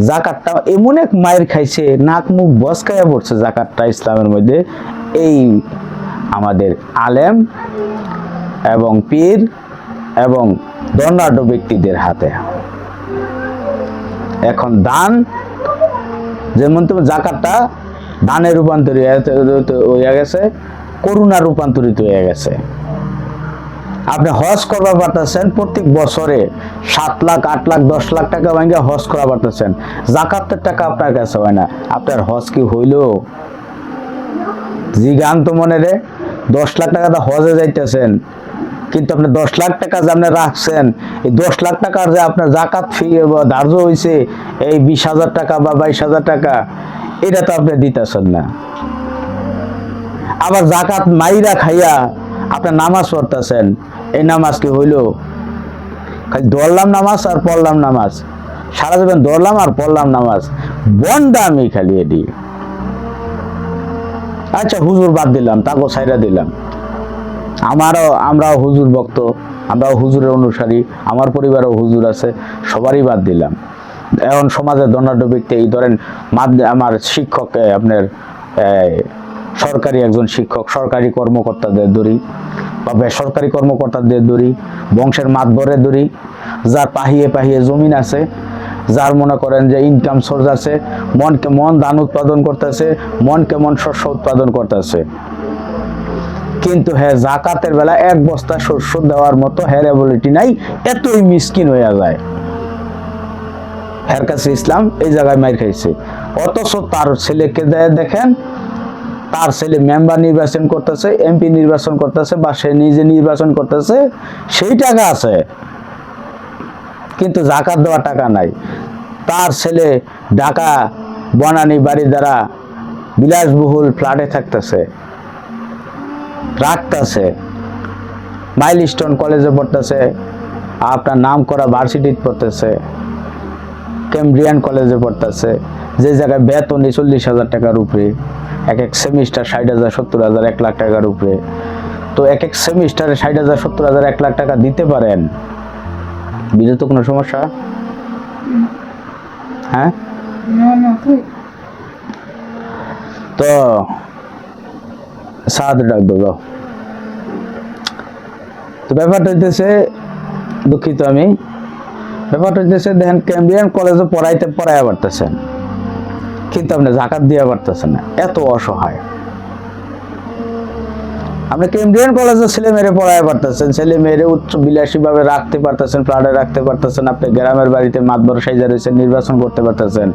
জাকাতটা এমন এক মায়ের খাইছে, নাক মুখ বসকায়া পড়ছে জাকাতটা ইসলামের মধ্যে এই আমাদের আলেম এবং পীর এবং ধনাঢ্য ব্যক্তিদের হাতে। এখন দান যেমন তোমার জাকাতটা দানে রূপান্তরিত হয়ে গেছে, করুণা রূপান্তরিত হয়ে গেছে। আপনি হজ করবা পারতেছেন প্রত্যেক বছরে 7 লাখ 8 লাখ 10 লাখ টাকা ভাঙে হজ করা পারতেছেন, জাকাতের টাকা আপনার কাছে হয় না, আপনার হজ কি হইল? জিগান তো মনে রে 10 লাখ টাকা হজে যাইতেছেন, কিন্তু আপনি 10 লাখ টাকা যে আপনি রাখছেন, এই 10 লাখ টাকার যে আপনার জাকাত ফি ধার্য হয়েছে এই 20,000 টাকা বা 22,000 টাকা, এটা তো আপনি দিতেছেন না। আবার জাকাত মাইরা খাইয়া আপনি নামাজ পড়তেছেন, এই নামাজ কি হইল? খালি দৌড়লাম নামাজ আর পড়লাম নামাজ, সারা জীবন দৌড়লাম আর পড়লাম নামাজ, বন্ডা আমি খালি এটি। আচ্ছা হুজুর বাদ দিলাম, তাকে ছাইরা দিলাম, আমরাও হুজুর ভক্ত, আমরাও হুজুরের অনুসারী, আমার পরিবারেও হুজুর আছে, সবারই বাদ দিলাম। এখন সমাজের ধনাঢ্য ব্যক্তি এই ধরেন আমার শিক্ষক, আপনার সরকারি একজন শিক্ষক, সরকারি কর্মকর্তাদের ধরি বা বেসরকারি কর্মকর্তাদের ধরি, বংশের মাতবরের ধরি, যার পাহিয়ে পাহিয়ে জমিন আছে, যার মনে করেন যে ইনকাম সোর্স আছে, মনকে মন ধান উৎপাদন করতেছে, মনকে মন শস্য উৎপাদন করতেছে, কিন্তু হ্যাঁ জাকাতের বেলা 1 বস্তা শস্য দেওয়ার মতো হ্যার অ্যাবিলিটি নাই, এতই মিসকিন হয়ে যায়। এর কাছে ইসলাম এই জায়গায় মাইর খাইছে। অথচ তার ছেলেকে দেখেন, তার ছেলে মেম্বার নির্বাচন করতেছে, এমপি নির্বাচন করতেছে, বা সে নিজে নির্বাচন করতেছে, সেই টাকা আছে, কিন্তু জাকাত দেওয়ার টাকা নাই। তার ছেলে ঢাকা বনানী বাড়ি দ্বারা বিলাসবহুল ফ্ল্যাটে থাকতেছে, রাখতেছে, মাইলস্টোন কলেজে পড়তেছে, আপনার নাম করা ভার্সিটিতে পড়তেছে, ক্যামব্রিয়ান কলেজে পড়তেছে, যে জায়গায় বেতন 40,000 টাকার উপরে, এক সেমিস্টার 60,000 70,000 1 লাখ টাকার উপরে। তো এক সেমিস্টারে 60,000 70,000 1 লাখ টাকা দিতে পারেন, বিরত কোনো সমস্যা? হ্যাঁ, তো সাহায্য ডাক দেবো। তো ব্যাপারটা হইতেছে, দুঃখিত আমি, ব্যাপারটা হইতেছে দেখেন ক্যামব্রিয়ান কলেজে পড়াইয়া পারতেছেন, কিন্তু আপনি জাকাত দিয়ে পারতেছেন না, এত অসহায়। আপনি ক্যামব্রিয়ান কলেজে ছেলে মেয়েরে পড়াইয়া পারতেছেন, ছেলে মেয়েরে উচ্চ বিলাসী ভাবে রাখতে পারতেছেন, ফ্ল্যাটে রাখতে পারতেছেন, আপনি গ্রামের বাড়িতে মাতবর সাইজা রয়েছেন, নির্বাচন করতে পারতেছেন,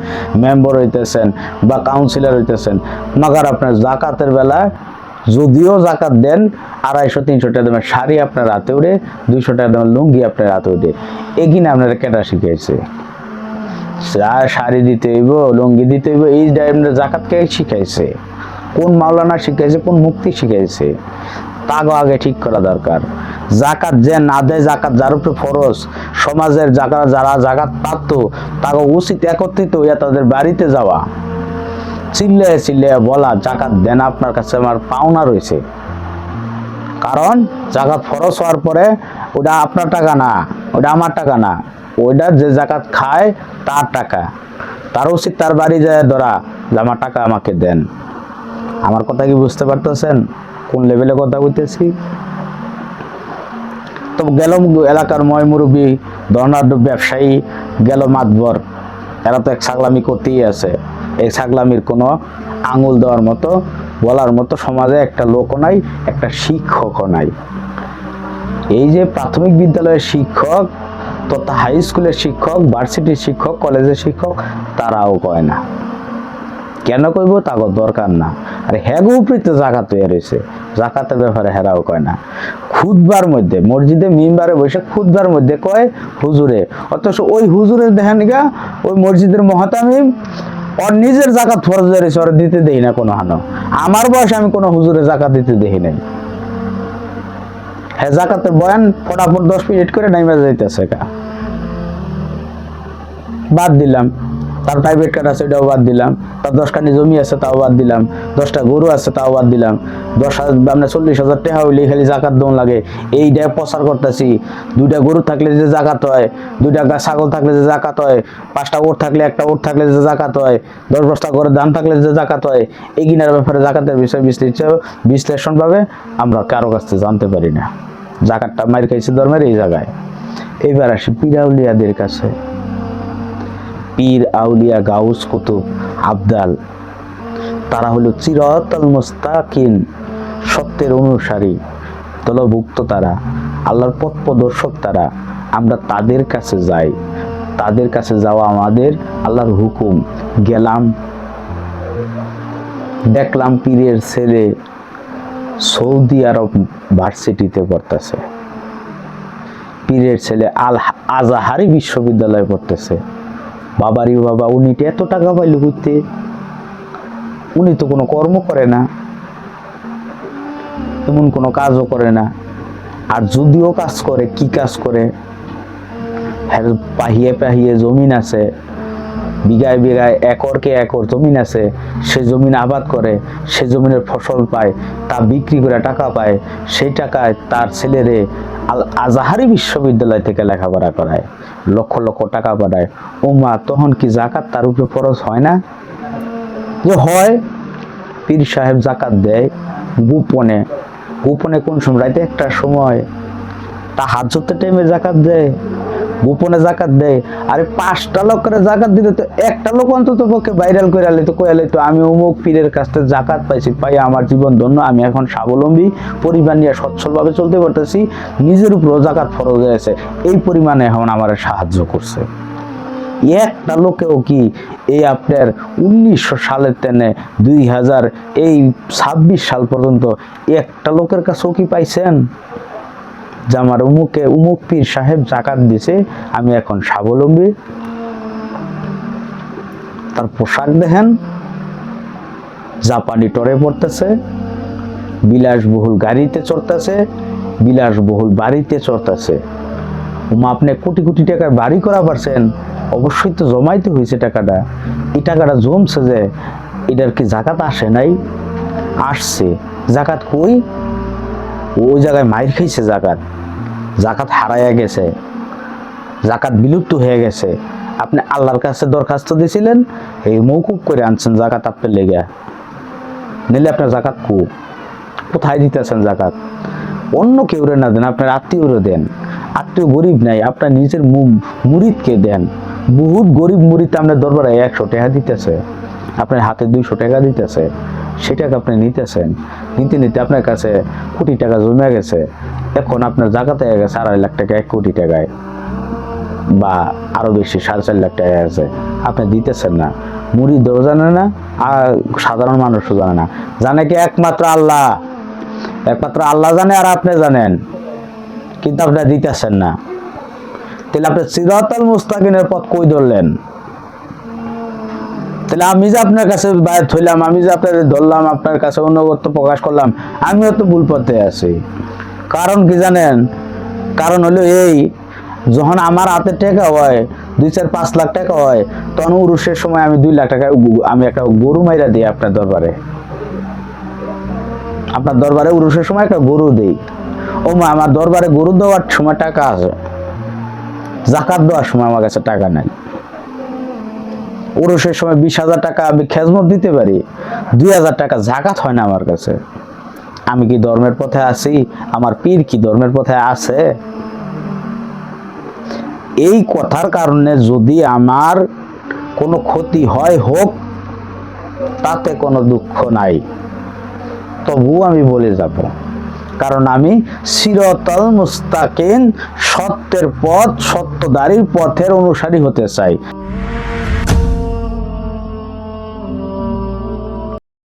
মেম্বার হইতেছেন বা কাউন্সিলর হইতেছেন, মাগার আপনার জাকাতের বেলা যদিও জাকাত দেন 250-300 টাকা দামের শাড়ি আপনার হাতে উঠে, 200 টাকা দামের লুঙ্গি আপনার হাতে উঠে, এগিয়ে আপনারা কেটা শিখাইছে? শাড়ি দিতে হইব, লুঙ্গি দিতে হইব, এই জাকাত কে শিখাইছে? কোন মাওলানা শিখাইছে, কোন মুক্তি শিখাইছে? তাগো আগে ঠিক করা দরকার। জাকাত যে না দেয়, জাকাত যার উপরে ফরজ, সমাজের যারা জাকাত প্রাপ্ত, তাগো উচিত একত্রিত হইয়া তাদের বাড়িতে যাওয়া, চিল্লে বলা, জাকাত দেন, আপনার কাছে আমার পাওনা রয়েছে। কারণ জাকাত ফরজ হওয়ার পরে ওটা আপনার টাকা না, ওটা আমার টাকা না, ওইটা যে জাকাত খায় তার টাকা, তার উচিত তার বাড়ি যায় ধরা যে আমার টাকা আমাকে দেন। আমার কথা কি বুঝতে পারতেছেন কোন লেভেলে কথা বলতেছি? তো গেল এলাকার ময় মুরব্বী, ধনাঢ্য ব্যবসায়ী, গেল মাতবর, এরা তো এক ছাগলামি করতেই আছে। এই ছাগলামির কোনো আঙুল দেওয়ার মতো, বলার মতো সমাজে একটা লোকও নাই, একটা শিক্ষকও নাই। এই যে প্রাথমিক বিদ্যালয়ের শিক্ষক তথা হাই স্কুলের শিক্ষক, ভার্সিটির শিক্ষক, কলেজের শিক্ষক, তারাও কয় না। কেন কইব? তাগো দরকার না। আর হ্যাগো উপরিতে জাকাত হয়ে রয়েছে, জাকাতের ব্যাপারে হেরাও কয় না। খুতবার মধ্যে, মসজিদে মিম্বারে বসে খুতবার মধ্যে কয় হুজুরে, অথচ ওই হুজুরের দেখেন গা, ওই মসজিদের মহাতামিম ওর নিজের জাকাত ফরজ রয়েছে, ওরা দিতে দেই না কোনো হানো। আমার বয়সে আমি কোনো হুজুরে জাকাত দিতে দেখি নাই। হ্যাঁ, জাকাতের বয়ান ফটাফট 10 মিনিট করে নাইমা যাইতেছে, বাদ দিলাম। তার প্রাইভেট কার আছে ওটাও বাদ দিলাম, তার 10 খানি জমি আছে তাও বাদ দিলাম, 10টা গরু আছে তাও বাদ দিলাম, 40,000 টাকা হইলে খালি জাকাত দন লাগে, এইটা প্রচার করতেছি। 2টা গরু থাকলে যে জাকাত হয়, 2টা ছাগল থাকলে যে জাকাত হয়, 5টা ওট থাকলে 1টা ওট থাকলে যে জাকাত হয়, 10 বস্তা করে ধান থাকলে যে জাকাত হয়, এই কিনার ব্যাপারে জাকাতের বিষয় বিশ্লেষণ ভাবে আমরা কারো কাছ থেকে জানতে পারি না। জাকাতটা মাইর খাইছে ধর্মের এই জায়গায়। এবার আসি পীর আউলিয়াদের কাছে। পীর আউলিয়া গাউস কুতুব আবদাল তারা হলো সিরাতাল মুস্তাকিম, সত্যের অনুসারী, দলভুক্ত তারা, আল্লাহর পথ প্রদর্শক তারা। আমরা তাদের কাছে যাই, তাদের কাছে যাওয়া আমাদের আল্লাহর হুকুম। গেলাম, দেখলাম পীরের ছেলে সৌদি আরব ভার্সিটিতে পড়তেছে, পীরের ছেলে আল আজাহারি বিশ্ববিদ্যালয়ে পড়তেছে। বাবারি বাবা, উনি এত টাকা পাইল করতে, উনি তো কোনো কর্ম করে না, এমন কোনো কাজও করে না। আর যদিও কাজ করে, কি কাজ করে? হ্যাঁ, পাহিয়ে পাহিয়ে জমিন আছে, বিঘায় বিঘায় একরকে একর জমিন আছে, সে জমিন আবাদ করে, সে জমিনের ফসল পায়, তা বিক্রি করে টাকা পায়, সেই টাকায় তার ছেলেরে আল আজাহারি বিশ্ববিদ্যালয় থেকে লেখাপড়া করায়, লক্ষ লক্ষ টাকা পাঠায়। ও মা, তখন কি জাকাত তার উপরে ফরজ হয় না? যে হয়, পীর সাহেব জাকাত দেয় গোপনে। গোপনে কোন সময়? রাতে 1টার সময়। তাহাজ্জুদের টাইমে জাকাত দেয়, গোপনে জাকাত দেয়। আরে 5টা লোকের জাকাত দিতে তো একটা লোক অন্তত পক্ষে ভাইরাল করে আলে তো কয়ালে তো আমি অমুক পীরের কাছ থেকে জাকাত পাইছি, পাই আমার জীবন ধন্য, আমি এখন স্বাবলম্বী, পরিবার নিয়ে সচ্ছলভাবে চলতে পারতেছি, নিজের উপরও জাকাত ফরজ হয়েছে, এই পরিমাণে এখন আমার সাহায্য করছে। একটা লোকেও কি এই আপনার 1900 সালের তেনে 2026 সাল পর্যন্ত একটা লোকের কাছেও কি পাইছেন যে আমার উমুক পীর সাহেব জাকাত দিছে, আমি এখন স্বাবলম্বী? তার পোশাক দেখেন, জাপানি টরে পড়তেছে, বিলাসবহুল গাড়িতে চড়তেছে, বিলাসবহুল বাড়িতে চড়তেছে। আপনি কোটি কোটি টাকার বাড়ি করা পারছেন, অবশ্যই তো জমাইতে হয়েছে টাকাটা। এই টাকাটা জমছে, যে এটার কি জাকাত আসে নাই? আসছে। জাকাত কই? ওই জায়গায় মাইর খাইছে জাকাত, জাকাত হারাইয়া গেছে, জাকাত বিলুপ্ত হয়ে গেছে। আপনি আল্লাহর কাছে দরখাস্ত দিয়েছিলেন, এই মৌকুব করে আনছেন জাকাত আপনার লেগে, নিলে আপনার জাকাত কোথায় দিতেছেন জাকাত? অন্য কেউ না দেন, আপনার আত্মীয়রে দেন। আত্মীয় গরিব নাই, আপনার নিজের মুরিদকে দেন। বহুত গরিব মুরিদ আপনার দরবারে 100 টাকা দিতেছে, আপনার হাতে 200 টাকা দিতেছে, সেটাকে আপনি নিতেছেন। নিতে নিতে আপনার কাছে কোটি টাকা জমে গেছে, এখন আপনার জাকাতে হয়ে গেছে 2.5 লাখ টাকা, 1 কোটি টাকায়, বা আরো বেশি, 4.5 লাখ টাকা আছে, আপনি দিতেছেন না। মুরিদও জানে না, আর সাধারণ মানুষও জানে না। জানে কি? একমাত্র আল্লাহ, একমাত্র আল্লাহ জানে, আর আপনি জানেন, কিন্তু আপনি দিতেছেন না। তাহলে আপনি সিরাতাল মুস্তাকিমের পথ কই ধরলেন? তাহলে আমি যে আপনার কাছে বায়াত হইলাম, আমি যে আপনার ধরলাম, আপনার কাছে অনুগত্য প্রকাশ করলাম, আমিও তো ভুল পথে আছি। কারণ কি জানেন? কারণ হলো এই, যখন আমার হাতে টাকা হয় 2-4-5 লাখ টাকা হয়, তখন উরুষের সময় আমি 2 লাখ টাকা আমি একটা গরু মাইরা দিই আপনার দরবারে। আপনার দরবারে উরুষের সময় একটা গরু দিই। ও মা, আমার দরবারে গরু দেওয়ার সময় টাকা আছে, জাকাত দেওয়ার সময় আমার কাছে টাকা নাই। উরুষের সময় 20,000 টাকা আমি খেজমত দিতে পারি, 2,000 টাকা জাকাত হয় না আমার কাছে। আমি কি ধর্মের পথে আছি? আমার পীর কি ধর্মের পথে আছে? এই কথার কারণে যদি আমার কোনো ক্ষতি হয়, হোক, তাতে কোনো দুঃখ নাই, তবুও আমি বলে যাব, কারণ আমি সিরাতাল মুস্তাকিম, সত্যের পথ, সত্যদারির পথের অনুসারী হতে চাই।